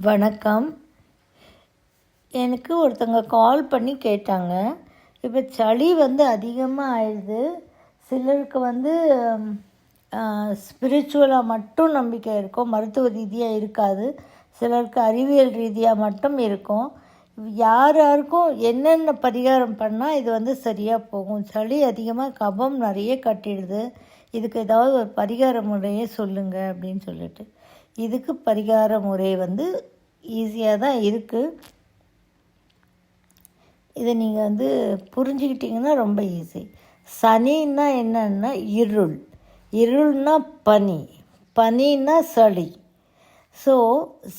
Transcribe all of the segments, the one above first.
வணக்கம். எனக்கு ஒருத்தங்க கால் பண்ணி கேட்டாங்க. இப்போ சளி அதிகமாக ஆயிடுது. சிலருக்கு ஸ்பிரிச்சுவலாக மட்டும் நம்பிக்கை இருக்கும், மருத்துவ ரீதியாக இருக்காது. சிலருக்கு அறிவியல் ரீதியாக மட்டும் இருக்கும். யார் யாருக்கும் என்னென்ன பரிகாரம் பண்ணால் இது சரியாக போகும்? சளி அதிகமாக கபம் நிறைய கட்டிடுது, இதுக்கு ஏதாவது ஒரு பரிகார முறையே சொல்லுங்கள் அப்படின்னு சொல்லிட்டு. இதுக்கு பரிகார முறை ஈஸியாக தான் இருக்குது. இதை நீங்கள் புரிஞ்சுக்கிட்டிங்கன்னா ரொம்ப ஈஸி. சனின்னா என்னன்னா இருள், இருள்னா பனி, பனின்னா சளி. ஸோ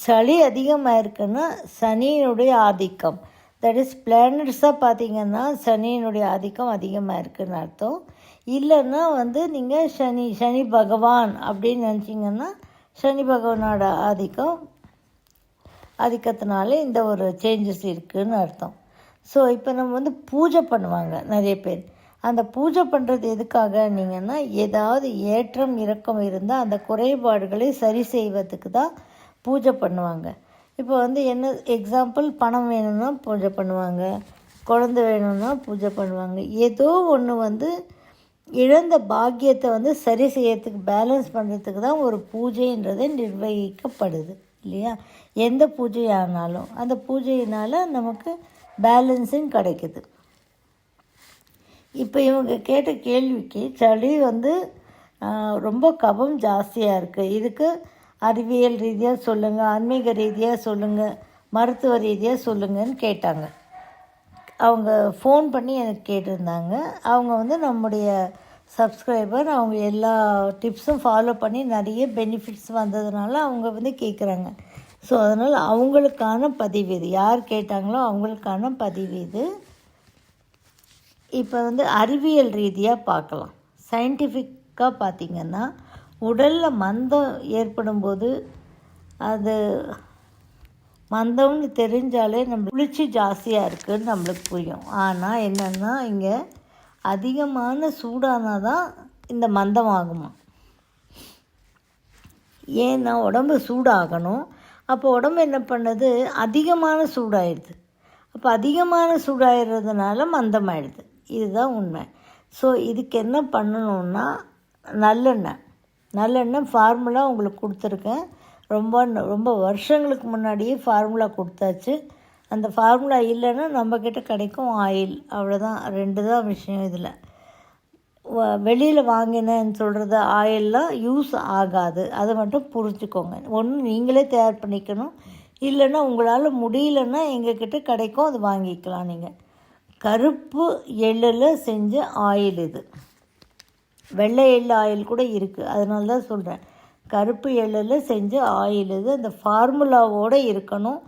சளி அதிகமாக இருக்குன்னா சனியினுடைய ஆதிக்கம், தட் இஸ் பிளானட்ஸாக பார்த்திங்கன்னா சனியினுடைய ஆதிக்கம் அதிகமாக இருக்குதுன்னு அர்த்தம். இல்லைன்னா நீங்கள் சனி பகவான் அப்படின்னு நினச்சிங்கன்னா சனி பகவானோட ஆதிக்கத்தினால இந்த ஒரு சேஞ்சஸ் இருக்குதுன்னு அர்த்தம். ஸோ இப்போ நம்ம பூஜை பண்ணுவாங்க நிறைய பேர். அந்த பூஜை பண்ணுறது எதுக்காகனீங்கன்னா, ஏதாவது ஏற்றம் இறக்கம் இருந்தால் அந்த குறைபாடுகளை சரி செய்வதுக்கு தான் பூஜை பண்ணுவாங்க. இப்போ என்ன எக்ஸாம்பிள், பணம் வேணும்னா பூஜை பண்ணுவாங்க, குழந்தை வேணும்னா பூஜை பண்ணுவாங்க. ஏதோ ஒன்று இழந்த பாக்கியத்தை சரி செய்யறதுக்கு, பேலன்ஸ் பண்ணுறதுக்கு தான் ஒரு பூஜைன்றது நிர்வகிக்கப்படுது இல்லையா? எந்த பூஜையானாலும் அந்த பூஜையினால் நமக்கு பேலன்ஸிங் கிடைக்குது. இப்போ இவங்க கேட்ட கேள்விக்கு சளி ரொம்ப கபம் ஜாஸ்தியாக இருக்குது, இதுக்கு அறிவியல் ரீதியாக சொல்லுங்கள், ஆன்மீக ரீதியாக சொல்லுங்கள், மருத்துவ ரீதியாக சொல்லுங்கன்னு கேட்டாங்க. அவங்க ஃபோன் பண்ணி எனக்கு கேட்டிருந்தாங்க. அவங்க நம்முடைய சப்ஸ்கிரைபர். அவங்க எல்லா டிப்ஸும் ஃபாலோ பண்ணி நிறைய பெனிஃபிட்ஸ் வந்ததுனால அவங்க கேட்குறாங்க. ஸோ அதனால் அவங்களுக்கான பதிவு இது, யார் கேட்டாங்களோ அவங்களுக்கான பதிவு இது. இப்போ அறிவியல் ரீதியாக பார்க்கலாம். சயின்டிஃபிக்காக பார்த்திங்கன்னா, உடலில் மந்தம் ஏற்படும்போது, அது மந்தம்னு தெரிஞ்சாலே நம்ம குளிர்ச்சி ஜாஸ்தியாக இருக்குதுன்னு நம்மளுக்கு புரியும். ஆனால் என்னென்னா, இங்கே அதிகமான சூடானால் தான் இந்த மந்தம் ஆகுமா. ஏன்னா உடம்பு சூடாகணும். அப்போ உடம்பு என்ன பண்ணுது, அதிகமான சூடாயிடுது. அப்போ அதிகமான சூடாயிடுறதுனால மந்தமாயிடுது. இதுதான் உண்மை. ஸோ இதுக்கு என்ன பண்ணணுன்னா, நல்லெண்ணெய் ஃபார்முலா உங்களுக்கு கொடுத்துருக்கேன். ரொம்ப வருஷங்களுக்கு முன்னாடியே ஃபார்முலா கொடுத்தாச்சு. அந்த ஃபார்முலா இல்லைன்னா நம்மக்கிட்ட கிடைக்கும் ஆயில், அவ்வளோதான். 2 தான் விஷயம் இதில். வெளியில் வாங்கினேன்னு சொல்கிறது ஆயிலெலாம் யூஸ் ஆகாது, அதை மட்டும் புரிஞ்சுக்கோங்க. ஒன்று நீங்களே தயார் பண்ணிக்கணும், இல்லைன்னா உங்களால் முடியலன்னா எங்கக்கிட்ட கிடைக்கும், அது வாங்கிக்கலாம். நீங்கள் கருப்பு எள்ளில் செஞ்ச ஆயில் இது. வெள்ளை எள்ளு ஆயில் கூட இருக்குது, அதனால தான் சொல்கிறேன். கருப்பு எள்ளில் செஞ்ச ஆயில் இது. அந்த ஃபார்முலாவோடு இருக்கணும்.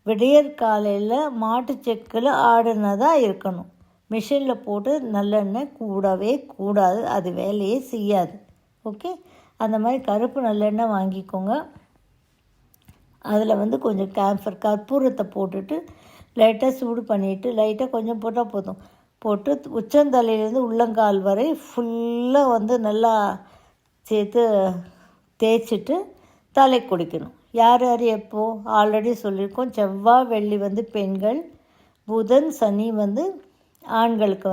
விடியற் காலையில் மாட்டுச்செக்கில் ஆடினதாக இருக்கணும். மிஷினில் போட்டு நல்லெண்ணெய் கூடவே கூடாது, அது வேலையே செய்யாது. ஓகே, அந்த மாதிரி கருப்பு நல்லெண்ணெய் வாங்கிக்கோங்க. அதில் கொஞ்சம் கற்பூரத்தை போட்டுட்டு லைட்டாக சூடு பண்ணிவிட்டு, லைட்டாக கொஞ்சம் போட்டால் போதும், போட்டு உச்சந்தலையிலேருந்து உள்ளங்கால் வரை ஃபுல்லாக நல்லா சேர்த்து தேய்ச்சிட்டு தலை குளிக்கணும். யார் யார் எப்போது ஆல்ரெடி சொல்லியிருக்கோம். செவ்வாய் வெள்ளி பெண்கள், புதன் சனி ஆண்களுக்கு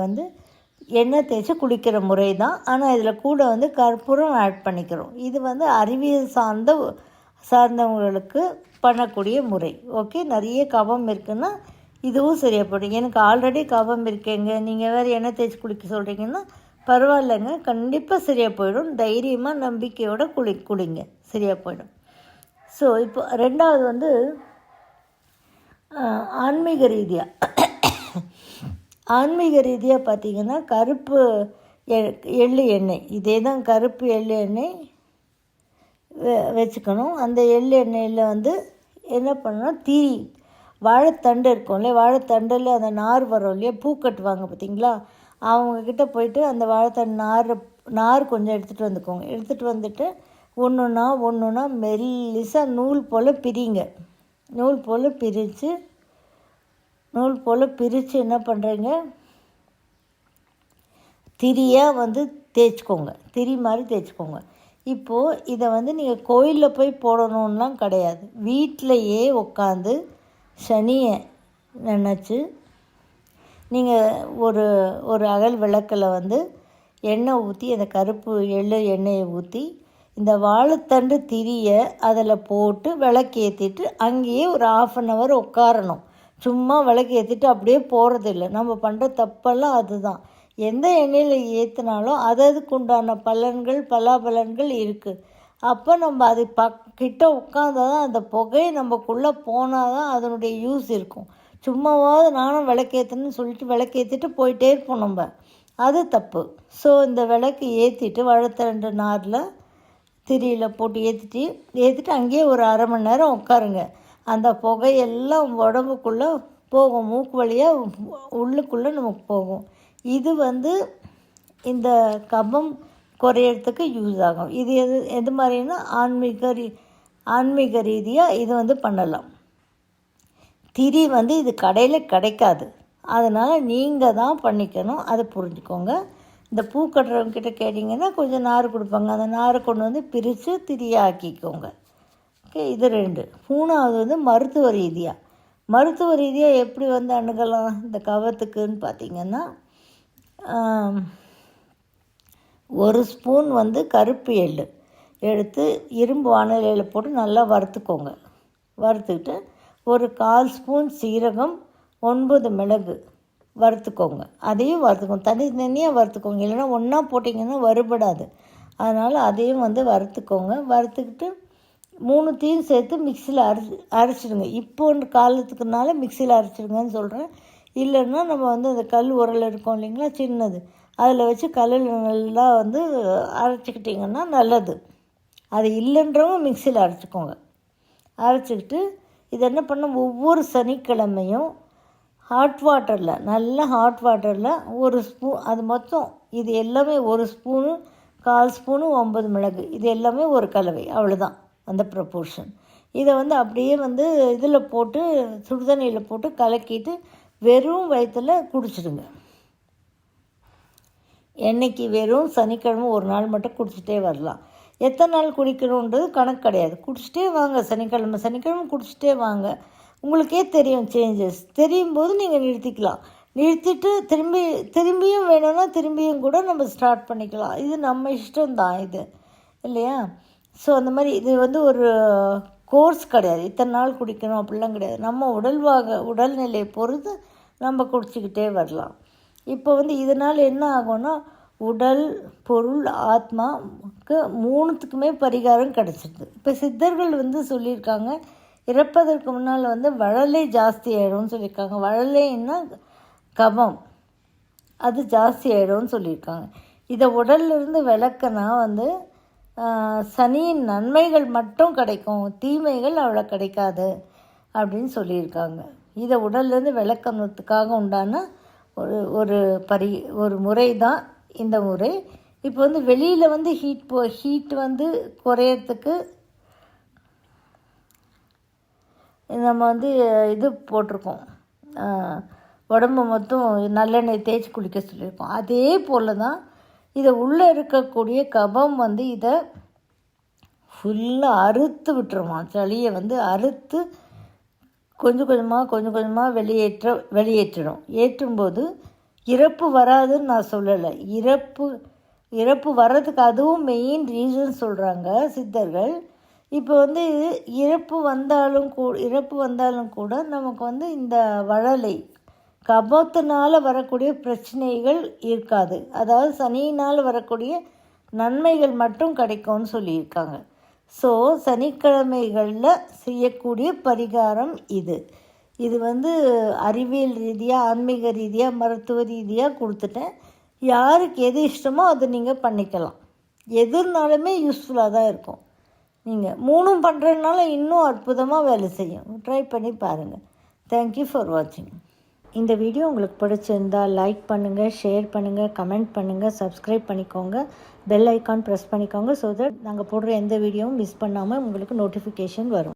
எண்ணெய் தேய்ச்சி குளிக்கிற முறை தான். ஆனால் இதில் கூட கற்பூரம் ஆட் பண்ணிக்கிறோம். இது அறிவியல் சார்ந்தவங்களுக்கு பண்ணக்கூடிய முறை. ஓகே, நிறைய கபம் இருக்குன்னா இதுவும் சரியாக போடும். எனக்கு ஆல்ரெடி கபம் இருக்கேங்க, நீங்கள் வேறு எண்ணெய் தேய்ச்சி குளிக்க சொல்கிறீங்கன்னா பரவாயில்லைங்க, கண்டிப்பாக சரியாக போயிடும். தைரியமாக நம்பிக்கையோடு குளிங்க, சரியாக போயிடும். ஸோ இப்போ ரெண்டாவது ஆன்மீக ரீதியாக பார்த்திங்கன்னா, கருப்பு எள்ளு எண்ணெய், இதே தான் கருப்பு எள்ளு எண்ணெய் வச்சுக்கணும். அந்த எள்ளு எண்ணெயில் என்ன பண்ணணும், வாழைத்தண்டு இருக்கும் இல்லையா, வாழைத்தண்டில் அந்த நார் வரும் இல்லையா, பூ கட்டுவாங்க பார்த்திங்களா, அவங்கக்கிட்ட போயிட்டு அந்த வாழைத்தண்டு நார் கொஞ்சம் எடுத்துகிட்டு வந்துக்கோங்க. எடுத்துகிட்டு வந்துட்டு ஒன்றுனா மெல்லிசாக நூல் போல் பிரிங்க. நூல் போல் பிரித்து என்ன பண்ணுறீங்க, திரியாக தேய்ச்சிக்கோங்க, திரி மாதிரி தேய்ச்சிக்கோங்க. இப்போது இதை வந்து நீங்கள் கோயிலில் போய் போடணுன்னெலாம் கிடையாது. வீட்டிலையே உட்காந்து சனியை நினச்சி நீங்கள் ஒரு ஒரு அகல் விளக்கில் வந்து எண்ணெய் ஊற்றி, அந்த கருப்பு எள்ளு எண்ணெயை ஊற்றி இந்த வாழைத்தண்டு திரியை அதில் போட்டு விளக்கேற்றிட்டு அங்கேயே ஒரு 1/2 உட்காரணும். சும்மா விளக்கேற்றிட்டு அப்படியே போகிறதில்ல. நம்ம பண்ணுற தப்பெல்லாம் அதுதான். எந்த எண்ணெயில் ஏற்றினாலும் அதுக்கு உண்டான பலன்கள் பலாபலன்கள் இருக்குது. அப்போ நம்ம அது கிட்ட உட்காந்தா தான் அந்த புகை நமக்குள்ளே போனால் தான் அதனுடைய யூஸ் இருக்கும். சும்மாவாவது நானும் விளக்கேற்றணுன்னு சொல்லிட்டு விளக்கேற்றிட்டு போயிட்டே இருப்போம் நம்ம. அது தப்பு. ஸோ இந்த விளக்கு ஏற்றிட்டு வாழைத்தண்டு நாரில் திரியில் போட்டு ஏற்றிட்டு அங்கேயே ஒரு 1/2 மணி நேரம் உட்காருங்க. அந்த புகையெல்லாம் உடம்புக்குள்ளே போகும், மூக்கு வழியாக உள்ளுக்குள்ளே நமக்கு போகும். இது வந்து இந்த கபம் குறையிறதுக்கு யூஸ் ஆகும். இது எது மாதிரின்னா ஆன்மீக ரீதியாக இது வந்து பண்ணலாம். திரி வந்து இது கடையில் கிடைக்காது. அதனால் நீங்கள் தான் பண்ணிக்கணும். அதை புரிஞ்சுக்கோங்க. இந்த பூ கட்டுறவங்கக்கிட்ட கேட்டிங்கன்னா கொஞ்சம் நார் கொடுப்பாங்க. அந்த நாரை கொண்டு வந்து பிரித்து திரியாக்கிக்கோங்க. ஓகே, இது 2. 3வது வந்து மருத்துவ ரீதியாக எப்படி வந்து அணுகலாம் இந்த கவத்துக்குன்னு பார்த்திங்கன்னா, 1 ஸ்பூன் வந்து கருப்பு எள்ளு எடுத்து இரும்பு வாணலியில் போட்டு நல்லா வறுத்துக்கோங்க. வறுத்துக்கிட்டு ஒரு 1/4 ஸ்பூன் சீரகம், 9 மிளகு வறுத்துக்கோங்க. அதையும் வறுத்துக்கோங்க. தனித்தனியாக வறுத்துக்கோங்க. இல்லைன்னா ஒன்றா போட்டிங்கன்னா வறுபடாது. அதனால் அதையும் வந்து வறுத்துக்கோங்க. வறுத்துக்கிட்டு 3த்தையும் சேர்த்து மிக்சியில் அரைச்சிடுங்க. இப்போ காலத்துக்குனால மிக்சியில் அரைச்சிடுங்கன்னு சொல்கிறேன். இல்லைன்னா நம்ம வந்து அந்த கல் உரல் இருக்கும் இல்லைங்களா, சின்னது, அதில் வச்சு கல்லில் நல்லா வந்து அரைச்சிக்கிட்டிங்கன்னா நல்லது. அது இல்லைன்றவங்க மிக்சியில் அரைச்சிக்கோங்க. அரைச்சிக்கிட்டு இது என்ன பண்ண, ஒவ்வொரு சனிக்கிழமையும் நல்ல ஹாட் வாட்டரில் 1 ஸ்பூன், அது மொத்தம் இது எல்லாமே 1 ஸ்பூனு, 1/4 ஸ்பூனு, 9 மிளகு, இது எல்லாமே ஒரு கலவை. அவ்வளோதான் அந்த ப்ரப்போர்ஷன். இதை வந்து அப்படியே வந்து இதில் போட்டு சுடுதண்ணியில் போட்டு கலக்கிட்டு வெறும் வயிற்றில் குடிச்சிடுங்க. என்றைக்கு வெறும் சனிக்கிழமை ஒரு நாள் மட்டும் குடிச்சிட்டே வரலாம். எத்தனை நாள் குடிக்கணுன்றது கணக்கு கிடையாது. குடிச்சிட்டே வாங்க. சனிக்கிழமை குடிச்சிட்டே வாங்க. உங்களுக்கே தெரியும் சேஞ்சஸ். தெரியும் போது நீங்கள் நிறுத்திக்கலாம். நிறுத்திட்டு திரும்பியும் வேணும்னா திரும்பியும் கூட நம்ம ஸ்டார்ட் பண்ணிக்கலாம். இது நம்ம இஷ்டம்தான் இது, இல்லையா? ஸோ அந்த மாதிரி இது வந்து ஒரு கோர்ஸ் கிடையாது. இத்தனை நாள் குடிக்கணும் அப்படிலாம் கிடையாது. நம்ம உடல்நிலையை பொறுத்து நம்ம குடிச்சிக்கிட்டே வரலாம். இப்போ வந்து இதனால் என்ன ஆகும்னா, உடல், பொருள், ஆத்மாவுக்கு 3த்துக்குமே பரிகாரம் கிடச்சிடுது. இப்போ சித்தர்கள் வந்து சொல்லியிருக்காங்க, இறப்பதற்கு முன்னால் வந்து வழலை ஜாஸ்தி ஆகிடும்னு சொல்லியிருக்காங்க. வழலைன்னா கபம், அது ஜாஸ்தி ஆகிடும்னு சொல்லியிருக்காங்க. இதை உடல்லிருந்து விளக்குனா வந்து சனியின் நன்மைகள் மட்டும் கிடைக்கும், தீமைகள் அவ்வளோ கிடைக்காது அப்படின்னு சொல்லியிருக்காங்க. இதை உடல்லேருந்து விளக்கணுறதுக்காக உண்டான ஒரு முறை தான் இந்த முறை. இப்போ வந்து வெளியில் வந்து ஹீட் வந்து குறையறதுக்கு நம்ம வந்து இது போட்டிருக்கோம், உடம்பு மொத்தம் நல்லெண்ணெய் தேய்ச்சி குளிக்க சொல்லியிருக்கோம். அதே போல் தான் இதை உள்ளே இருக்கக்கூடிய கபம் வந்து இதை ஃபுல்லாக அறுத்து விட்டுருமா. சளியை வந்து அறுத்து கொஞ்சம் கொஞ்சமாக வெளியேற்றிடும். ஏற்றும்போது இறப்பு வராதுன்னு நான் சொல்லலை. இறப்பு வர்றதுக்கு அதுவும் மெயின் ரீசன் சொல்கிறாங்க சித்தர்கள். இப்போ வந்து இறப்பு வந்தாலும் கூட நமக்கு வந்து இந்த வழலை கபத்தினால் வரக்கூடிய பிரச்சனைகள் இருக்காது. அதாவது சனியினால் வரக்கூடிய நன்மைகள் மட்டும் கிடைக்கும்னு சொல்லியிருக்காங்க. ஸோ சனிக்கிழமைகளில் செய்யக்கூடிய பரிகாரம் இது வந்து அறிவியல் ரீதியாக, ஆன்மீக ரீதியாக, மருத்துவ ரீதியாக கொடுத்துட்டேன். யாருக்கு எது இஷ்டமோ அதை நீங்கள் பண்ணிக்கலாம். எதுனாலுமே யூஸ்ஃபுல்லாக தான் இருக்கும். நீங்கள் 3ம் பண்ணுறதுனால இன்னும் அற்புதமாக வேலை செய்யும். ட்ரை பண்ணி பாருங்கள். தேங்க்யூ ஃபார் வாட்சிங். இந்த வீடியோ உங்களுக்கு பிடிச்சிருந்தால் லைக் பண்ணுங்கள், ஷேர் பண்ணுங்கள், கமெண்ட் பண்ணுங்கள், சப்ஸ்கிரைப் பண்ணிக்கோங்க, பெல் ஐக்கான் ப்ரெஸ் பண்ணிக்கோங்க. ஸோ தட் நாங்கள் போடுற எந்த வீடியோவும் மிஸ் பண்ணாமல் உங்களுக்கு நோட்டிஃபிகேஷன் வரும்.